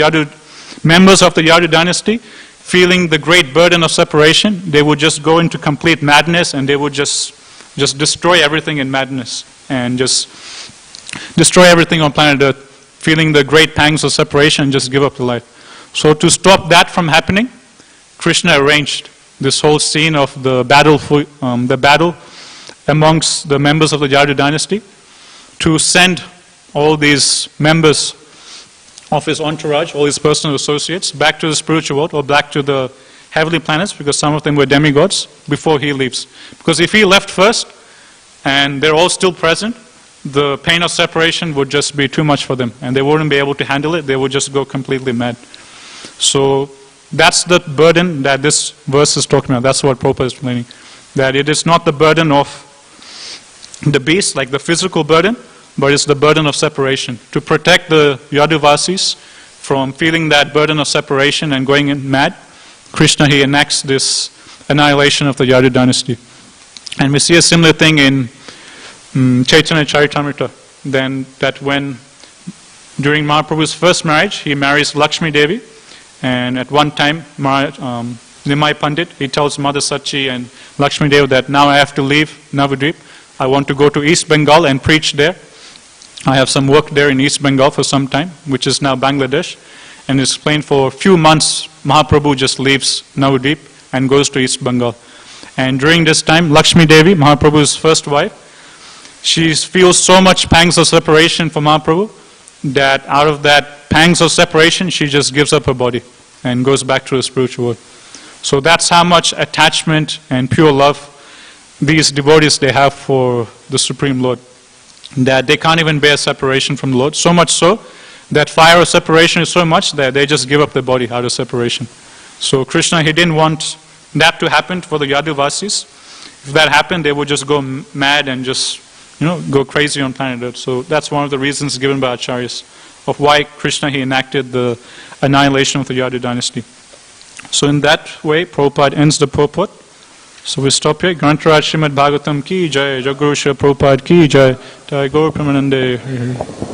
members of the Yadu dynasty, feeling the great burden of separation, they would just go into complete madness, and they would just destroy everything in madness and just destroy everything on planet Earth, feeling the great pangs of separation and just give up the life. So to stop that from happening, Krishna arranged this whole scene of the battle amongst the members of the Yadu dynasty to send all these members of his entourage, all his personal associates, back to the spiritual world or back to the heavenly planets, because some of them were demigods, before he leaves. Because if he left first and they're all still present, the pain of separation would just be too much for them and they wouldn't be able to handle it. They would just go completely mad. So that's the burden that this verse is talking about. That's what Prabhupada is explaining. That it is not the burden of the beast, like the physical burden, but it's the burden of separation. To protect the Yaduvasis from feeling that burden of separation and going mad, Krishna, he enacts this annihilation of the Yadu dynasty. And we see a similar thing in Chaitanya Charitamrita. Then that when, during Mahaprabhu's first marriage, he marries Lakshmi Devi, and at one time, Nimai Pandit, he tells Mother Sachi and Lakshmi Devi that now I have to leave Navadvip. I want to go to East Bengal and preach there. I have some work there in East Bengal for some time, which is now Bangladesh. And it's explained for a few months, Mahaprabhu just leaves Navadvip and goes to East Bengal. And during this time, Lakshmi Devi, Mahaprabhu's first wife, she feels so much pangs of separation from Mahaprabhu that out of that pangs of separation, she just gives up her body and goes back to the spiritual world. So that's how much attachment and pure love these devotees they have for the Supreme Lord, that they can't even bear separation from the Lord. So much so that fire of separation is so much that they just give up their body out of separation. So Krishna, he didn't want that to happen for the Yaduvasis. If that happened, they would just go mad and just go crazy on planet Earth. So that's one of the reasons given by Acharyas of why Krishna, he enacted the annihilation of the Yadu dynasty. So in that way, Prabhupada ends the purport So we stop here. Grantaraj Srimad Bhagavatam ki jai, Jaguru Srila Prabhupada ki jai, Jai Gaur Premanande.